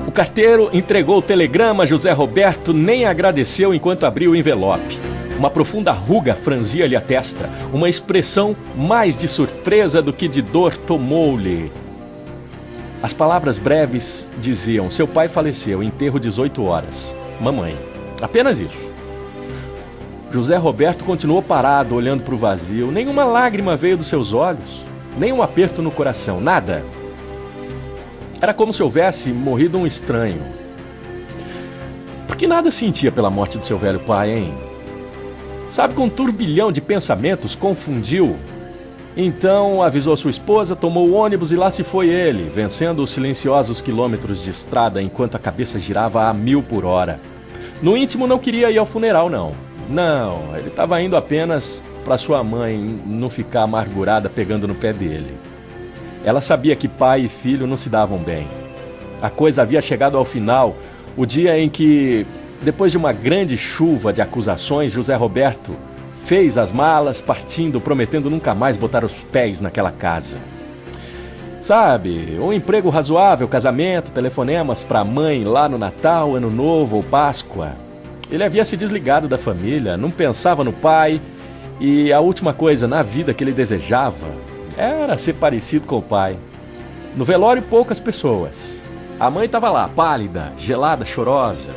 O carteiro entregou o telegrama a José Roberto, nem agradeceu enquanto abriu o envelope. Uma profunda ruga franzia-lhe a testa. Uma expressão mais de surpresa do que de dor tomou-lhe. As palavras breves diziam: seu pai faleceu, enterro 18 horas. Mamãe. Apenas isso. José Roberto continuou parado, olhando para o vazio. Nenhuma lágrima veio dos seus olhos, nem um aperto no coração, nada. Era como se houvesse morrido um estranho. Por que nada sentia pela morte do seu velho pai, hein? Sabe, com um turbilhão de pensamentos, confundiu. Então avisou sua esposa, tomou o ônibus e lá se foi ele, vencendo os silenciosos quilômetros de estrada enquanto a cabeça girava a 1000 por hora. No íntimo não queria ir ao funeral, não. Não, ele estava indo apenas para sua mãe não ficar amargurada pegando no pé dele. Ela sabia que pai e filho não se davam bem. A coisa havia chegado ao final, o dia em que, depois de uma grande chuva de acusações, José Roberto fez as malas, partindo, prometendo nunca mais botar os pés naquela casa. Sabe, um emprego razoável, casamento, telefonemas para a mãe lá no Natal, Ano Novo ou Páscoa. Ele havia se desligado da família, não pensava no pai, e a última coisa na vida que ele desejava era ser parecido com o pai. No velório, poucas pessoas. A mãe estava lá, pálida, gelada, chorosa.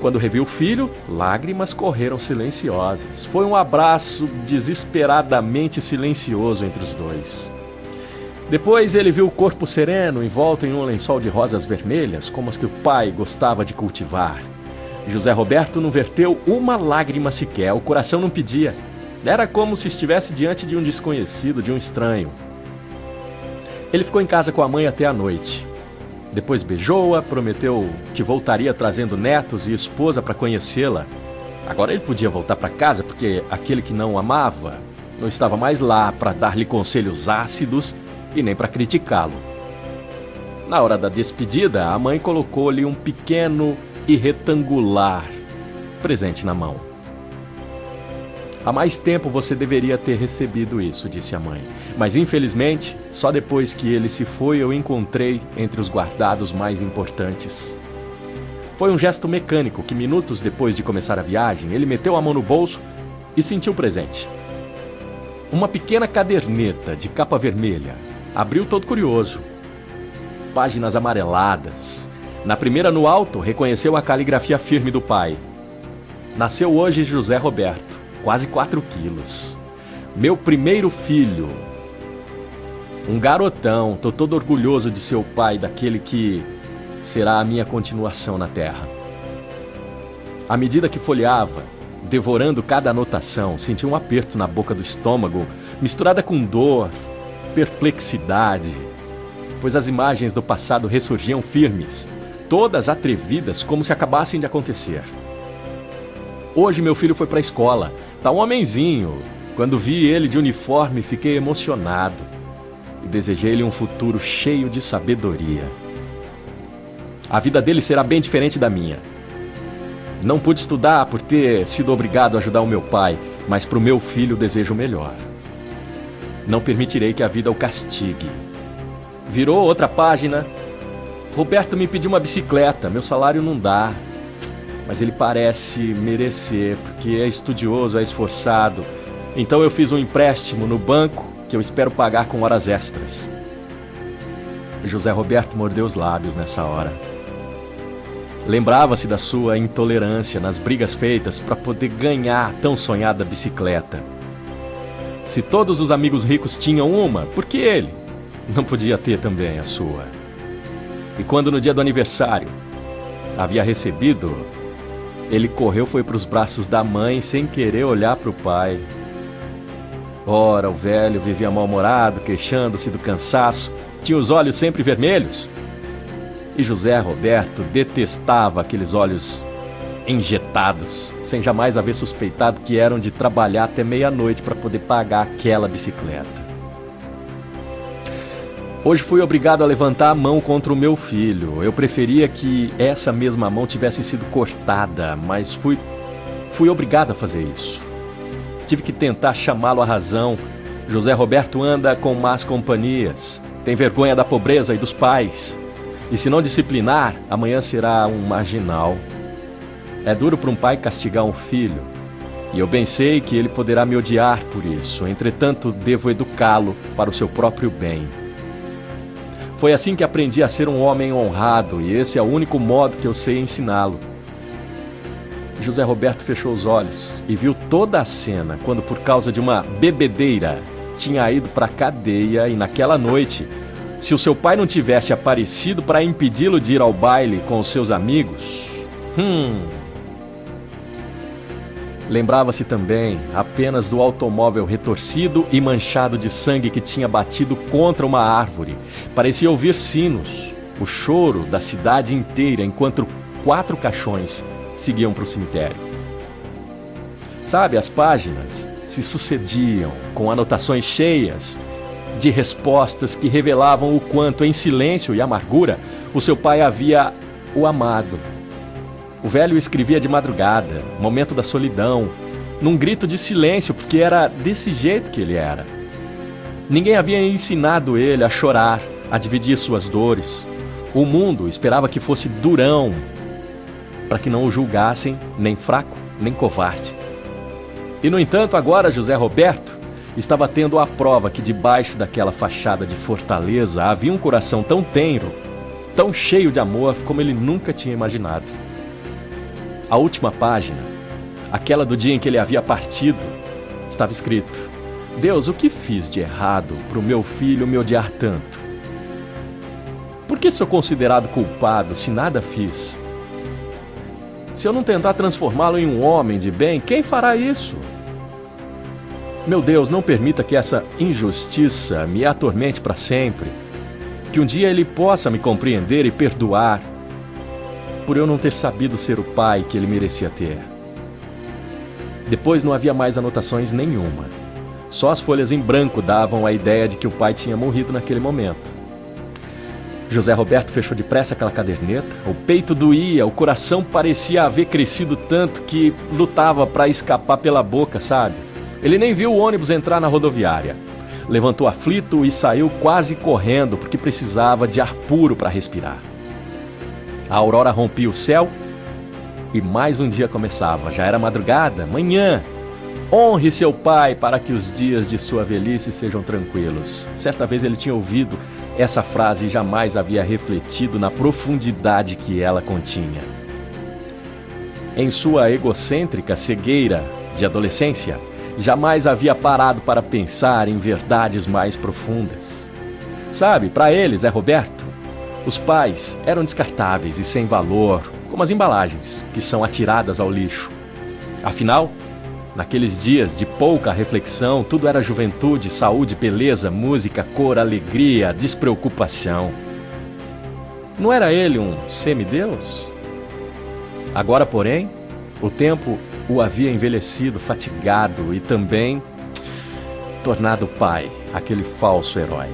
Quando reviu o filho, lágrimas correram silenciosas. Foi um abraço desesperadamente silencioso entre os dois. Depois ele viu o corpo sereno, envolto em um lençol de rosas vermelhas, como as que o pai gostava de cultivar. José Roberto não verteu uma lágrima sequer, o coração não pedia. Era como se estivesse diante de um desconhecido, de um estranho. Ele ficou em casa com a mãe até a noite. Depois beijou-a, prometeu que voltaria trazendo netos e esposa para conhecê-la. Agora ele podia voltar para casa porque aquele que não amava não estava mais lá para dar-lhe conselhos ácidos e nem para criticá-lo. Na hora da despedida, a mãe colocou-lhe um pequeno e retangular presente na mão. Há mais tempo você deveria ter recebido isso, disse a mãe. Mas infelizmente, só depois que ele se foi eu encontrei entre os guardados mais importantes. Foi um gesto mecânico que minutos depois de começar a viagem, ele meteu a mão no bolso e sentiu o presente. Uma pequena caderneta de capa vermelha. Abriu todo curioso. Páginas amareladas. Na primeira no alto, reconheceu a caligrafia firme do pai. Nasceu hoje José Roberto. Quase 4 quilos. Meu primeiro filho. Um garotão. Tô todo orgulhoso de seu pai, daquele que será a minha continuação na terra. À medida que folheava, devorando cada anotação, senti um aperto na boca do estômago, misturada com dor, perplexidade, pois as imagens do passado ressurgiam firmes, todas atrevidas, como se acabassem de acontecer. Hoje meu filho foi para a escola. Tá um homenzinho. Quando vi ele de uniforme, fiquei emocionado e desejei-lhe um futuro cheio de sabedoria. A vida dele será bem diferente da minha. Não pude estudar por ter sido obrigado a ajudar o meu pai, mas para o meu filho desejo o melhor. Não permitirei que a vida o castigue. Virou outra página. Roberto me pediu uma bicicleta, meu salário não dá. Mas ele parece merecer, porque é estudioso, é esforçado. Então eu fiz um empréstimo no banco que eu espero pagar com horas extras. José Roberto mordeu os lábios nessa hora. Lembrava-se da sua intolerância nas brigas feitas para poder ganhar a tão sonhada bicicleta. Se todos os amigos ricos tinham uma, por que ele não podia ter também a sua? E quando no dia do aniversário havia recebido, ele correu, foi para os braços da mãe sem querer olhar para o pai. Ora, o velho vivia mal-humorado, queixando-se do cansaço, tinha os olhos sempre vermelhos. E José Roberto detestava aqueles olhos injetados, sem jamais haver suspeitado que eram de trabalhar até meia-noite para poder pagar aquela bicicleta. Hoje fui obrigado a levantar a mão contra o meu filho. Eu preferia que essa mesma mão tivesse sido cortada, mas fui obrigado a fazer isso. Tive que tentar chamá-lo à razão. José Roberto anda com más companhias. Tem vergonha da pobreza e dos pais. E se não disciplinar, amanhã será um marginal. É duro para um pai castigar um filho, e eu bem sei que ele poderá me odiar por isso. Entretanto, devo educá-lo para o seu próprio bem. Foi assim que aprendi a ser um homem honrado, e esse é o único modo que eu sei ensiná-lo. José Roberto fechou os olhos e viu toda a cena quando, por causa de uma bebedeira, tinha ido para a cadeia, e naquela noite, se o seu pai não tivesse aparecido para impedi-lo de ir ao baile com os seus amigos... Lembrava-se também apenas do automóvel retorcido e manchado de sangue que tinha batido contra uma árvore. Parecia ouvir sinos, o choro da cidade inteira, enquanto 4 caixões seguiam para o cemitério. Sabe, as páginas se sucediam com anotações cheias de respostas que revelavam o quanto, em silêncio e amargura, o seu pai havia o amado. O velho escrevia de madrugada, momento da solidão, num grito de silêncio, porque era desse jeito que ele era. Ninguém havia ensinado ele a chorar, a dividir suas dores. O mundo esperava que fosse durão, para que não o julgassem nem fraco, nem covarde. E, no entanto, agora José Roberto estava tendo a prova que debaixo daquela fachada de fortaleza havia um coração tão tenro, tão cheio de amor como ele nunca tinha imaginado. A última página, aquela do dia em que ele havia partido, estava escrito: Deus, o que fiz de errado para o meu filho me odiar tanto? Por que sou considerado culpado se nada fiz? Se eu não tentar transformá-lo em um homem de bem, quem fará isso? Meu Deus, não permita que essa injustiça me atormente para sempre. Que um dia ele possa me compreender e perdoar por eu não ter sabido ser o pai que ele merecia ter. Depois não havia mais anotações nenhuma. Só as folhas em branco davam a ideia de que o pai tinha morrido naquele momento. José Roberto fechou depressa aquela caderneta. O peito doía, o coração parecia haver crescido tanto que lutava para escapar pela boca, sabe? Ele nem viu o ônibus entrar na rodoviária. Levantou aflito e saiu quase correndo, porque precisava de ar puro para respirar. A aurora rompia o céu e mais um dia começava. Já era madrugada, manhã. Honre seu pai para que os dias de sua velhice sejam tranquilos. Certa vez ele tinha ouvido essa frase e jamais havia refletido na profundidade que ela continha. Em sua egocêntrica cegueira de adolescência, jamais havia parado para pensar em verdades mais profundas. Sabe, para ele, Zé Roberto, os pais eram descartáveis e sem valor, como as embalagens, que são atiradas ao lixo. Afinal, naqueles dias de pouca reflexão, tudo era juventude, saúde, beleza, música, cor, alegria, despreocupação. Não era ele um semideus? Agora, porém, o tempo o havia envelhecido, fatigado e também tornado pai, aquele falso herói.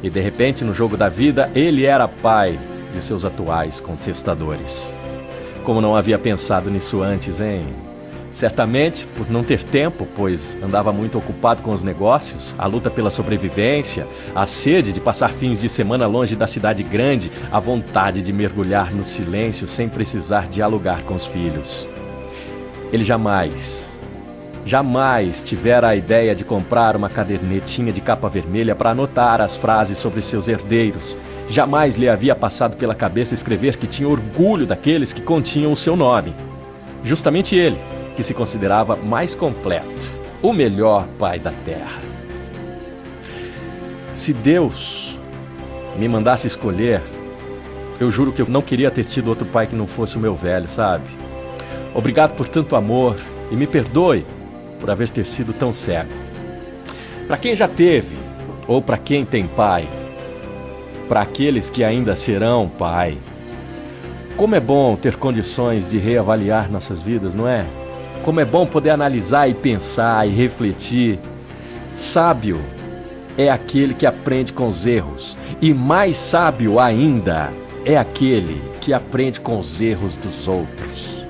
E de repente, no jogo da vida, ele era pai de seus atuais contestadores. Como não havia pensado nisso antes, hein? Certamente por não ter tempo, pois andava muito ocupado com os negócios, a luta pela sobrevivência, a sede de passar fins de semana longe da cidade grande, a vontade de mergulhar no silêncio sem precisar dialogar com os filhos. Ele jamais tivera a ideia de comprar uma cadernetinha de capa vermelha para anotar as frases sobre seus herdeiros. Jamais lhe havia passado pela cabeça escrever que tinha orgulho daqueles que continham o seu nome. Justamente ele, que se considerava mais completo, o melhor pai da terra. Se Deus me mandasse escolher, eu juro que eu não queria ter tido outro pai que não fosse o meu velho, sabe? Obrigado por tanto amor e me perdoe por haver ter sido tão cego. Para quem já teve, ou para quem tem pai, para aqueles que ainda serão pai, como é bom ter condições de reavaliar nossas vidas, não é? Como é bom poder analisar e pensar e refletir. Sábio é aquele que aprende com os erros, e mais sábio ainda é aquele que aprende com os erros dos outros.